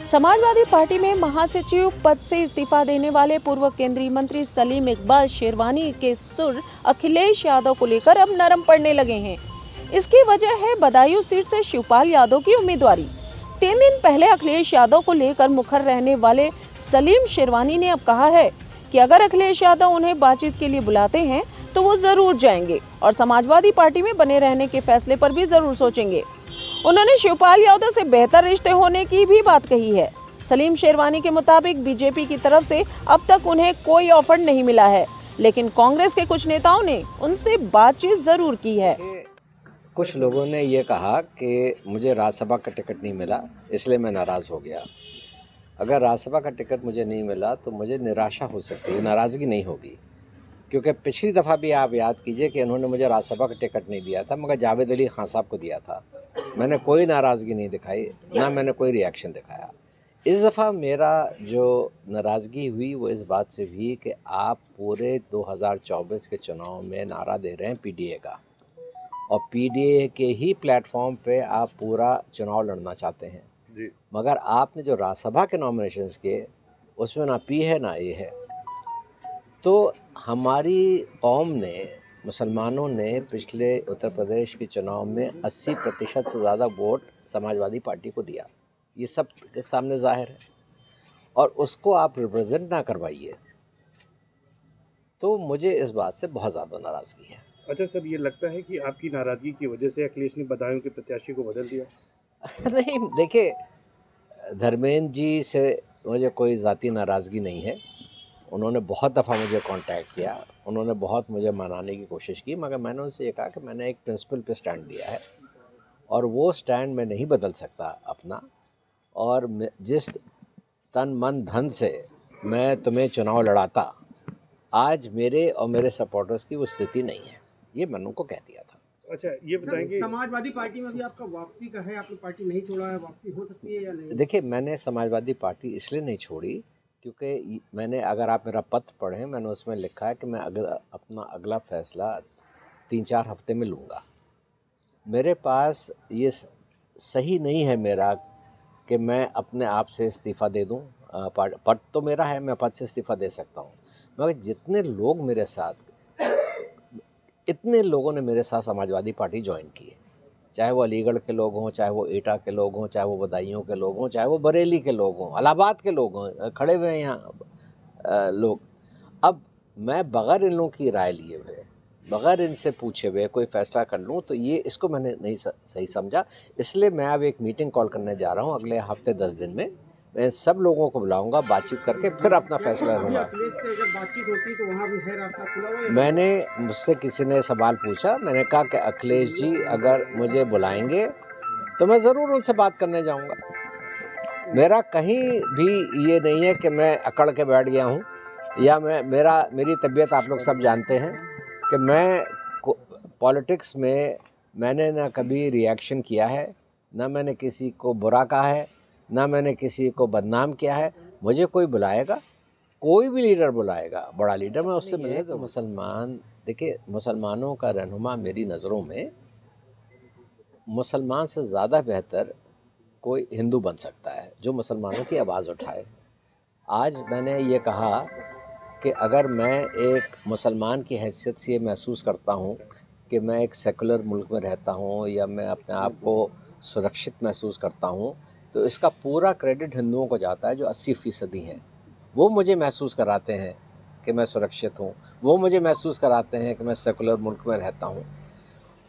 Samajwadi party में महासचिव पद से इस्तीफा देने वाले पूर्व केंद्रीय मंत्री सलीम इकबाल शेरवानी के सुर अखिलेश यादव को लेकर अब नरम पड़ने लगे हैं। इसकी वजह है बदायूं सीट से शिवपाल यादव की उम्मीदवारी। 3 दिन पहले अखिलेश यादव को लेकर मुखर रहने वाले सलीम शेरवानी ने अब कहा है कि अगर अखिलेश यादव उन्हें बातचीत के लिए बुलाते हैं तो वो जरूर जाएंगे और समाजवादी पार्टी में बने रहने के फैसले पर भी जरूर सोचेंगे। उन्होंने शिवपाल यादव से बेहतर रिश्ते होने की भी बात कही है। सलीम शेरवानी के मुताबिक बीजेपी की तरफ से अब तक उन्हें कोई ऑफर नहीं मिला है, लेकिन कांग्रेस के कुछ नेताओं ने उनसे बातचीत जरूर की है। कुछ लोगों ने ये कहा कि मुझे राज्यसभा का टिकट नहीं मिला इसलिए मैं नाराज़ हो गया। अगर राज्यसभा का टिकट मुझे नहीं मिला तो मुझे निराशा हो सकती है, नाराज़गी नहीं होगी, क्योंकि पिछली दफ़ा भी आप याद कीजिए कि उन्होंने मुझे राज्यसभा का टिकट नहीं दिया था मगर जावेद अली खान साहब को दिया था। मैंने कोई नाराज़गी नहीं दिखाई, ना मैंने कोई रिएक्शन दिखाया। इस दफ़ा मेरा जो नाराज़गी हुई वो इस बात से हुई कि आप पूरे 2024 के चुनाव में नारा दे रहे हैं पीडीए का, और पीडीए के ही प्लेटफॉर्म पे आप पूरा चुनाव लड़ना चाहते हैं जी। मगर आपने जो राज्यसभा के नॉमिनेशंस किए उसमें ना पी है ना ए है। तो हमारी कौम ने, मुसलमानों ने पिछले उत्तर प्रदेश के चुनाव में 80% से ज़्यादा वोट समाजवादी पार्टी को दिया, ये सब के सामने जाहिर है, और उसको आप रिप्रेजेंट ना करवाइए तो मुझे इस बात से बहुत ज़्यादा नाराज़गी है। अच्छा सर, ये लगता है कि आपकी नाराज़गी की वजह से अखिलेश ने बदायूं के प्रत्याशी को बदल दिया? नहीं, देखिए, धर्मेंद्र जी से मुझे कोई ज़ाती नाराज़गी नहीं है। उन्होंने बहुत दफ़ा मुझे कांटेक्ट किया, उन्होंने बहुत मुझे मनाने की कोशिश की, मगर मैंने उनसे ये कहा कि मैंने एक प्रिंसिपल पे स्टैंड लिया है और वो स्टैंड मैं नहीं बदल सकता अपना। और जिस तन मन धन से मैं तुम्हें चुनाव लड़ाता, आज मेरे और मेरे सपोर्टर्स की वो स्थिति नहीं है, ये मैंने उनको कह दिया था। अच्छा, ये बताएंगे समाजवादी पार्टी में भी आपका वापसी का है, आपने पार्टी नहीं छोड़ा है, वापसी हो सकती है या नहीं? देखिए, मैंने समाजवादी पार्टी इसलिए नहीं छोड़ी क्योंकि मैंने, अगर आप मेरा पत्र पढ़ें, मैंने उसमें लिखा है कि मैं अपना अगला फैसला 3-4 हफ्ते में लूँगा। मेरे पास ये सही नहीं है मेरा कि मैं अपने आप से इस्तीफ़ा दे दूँ। पद तो मेरा है, मैं पद से इस्तीफ़ा दे सकता हूँ, मगर जितने लोग मेरे साथ, इतने लोगों ने मेरे साथ समाजवादी पार्टी ज्वाइन की है, चाहे वो अलीगढ़ के लोग हों, चाहे वो एटा के लोग हों, चाहे वो बदायूं के लोग हों, चाहे वो बरेली के लोग हों, इलाहाबाद के लोग हों, खड़े हुए हैं यहाँ लोग। अब मैं बग़ैर इन लोगों की राय लिए हुए, बग़ैर इनसे पूछे हुए कोई फ़ैसला कर लूँ तो ये, इसको मैंने नहीं सही समझा। इसलिए मैं अब एक मीटिंग कॉल करने जा रहा हूँ अगले हफ्ते 10 दिन में। मैं सब लोगों को बुलाऊंगा, बातचीत करके फिर अपना फैसला लूँगा। बातचीत होती तो वहाँ भी है रास्ता खुला हुआ है? मैंने, मुझसे किसी ने सवाल पूछा, मैंने कहा कि अखिलेश जी अगर मुझे बुलाएंगे तो मैं ज़रूर उनसे बात करने जाऊँगा। मेरा कहीं भी ये नहीं है कि मैं अकड़ के बैठ गया हूँ, या मेरी तबीयत आप लोग सब जानते हैं कि मैं पॉलिटिक्स में मैंने ना कभी रिएक्शन किया है, ना मैंने किसी को बुरा कहा है, ना मैंने किसी को बदनाम किया है। मुझे कोई बुलाएगा, कोई भी लीडर बुलाएगा, बड़ा लीडर, मैं उससे मिलने। तो मुसलमान, देखिए, मुसलमानों का रहनुमा मेरी नज़रों में मुसलमान से ज़्यादा बेहतर कोई हिंदू बन सकता है जो मुसलमानों की आवाज़ उठाए। आज मैंने ये कहा कि अगर मैं एक मुसलमान की हैसियत से ये महसूस करता हूँ कि मैं एक सेकुलर मुल्क में रहता हूँ या मैं अपने आप को सुरक्षित महसूस करता हूँ, तो इसका पूरा क्रेडिट हिंदुओं को जाता है जो 80% हैं। वो मुझे महसूस कराते हैं कि मैं सुरक्षित हूँ, वो मुझे महसूस कराते हैं कि मैं सेकुलर मुल्क में रहता हूँ।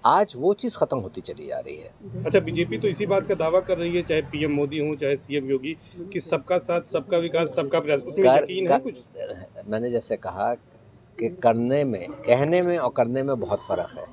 आज वो चीज़ ख़त्म होती चली जा रही है। अच्छा, बीजेपी तो इसी बात का दावा कर रही है, चाहे पीएम मोदी हो चाहे सीएम योगी, कि सबका साथ, सबका विकास, सबका प्रयास, उसमें यकीन है कुछ? मैंने जैसे कहा कि कहने में और करने में बहुत फ़र्क है।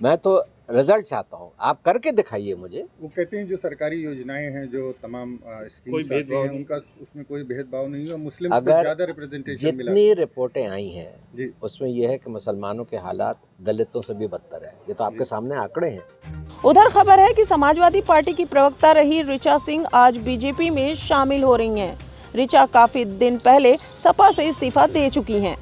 मैं तो रिजल्ट चाहता हूँ, आप करके दिखाइए मुझे। वो कहते हैं जो सरकारी योजनाएं हैं, जो तमाम स्कीम्स आती हैं, उनका उसमें कोई भेदभाव नहीं है, मुस्लिम को ज़्यादा रिप्रेजेंटेशन मिला। जितनी रिपोर्टें आई हैं उसमें यह है कि मुसलमानों के हालात दलितों से भी बदतर है। ये तो आपके सामने आंकड़े हैं। उधर खबर है कि समाजवादी पार्टी की प्रवक्ता रही ऋचा सिंह आज बीजेपी में शामिल हो रही हैं। ऋचा काफी दिन पहले सपा से इस्तीफा दे चुकी हैं।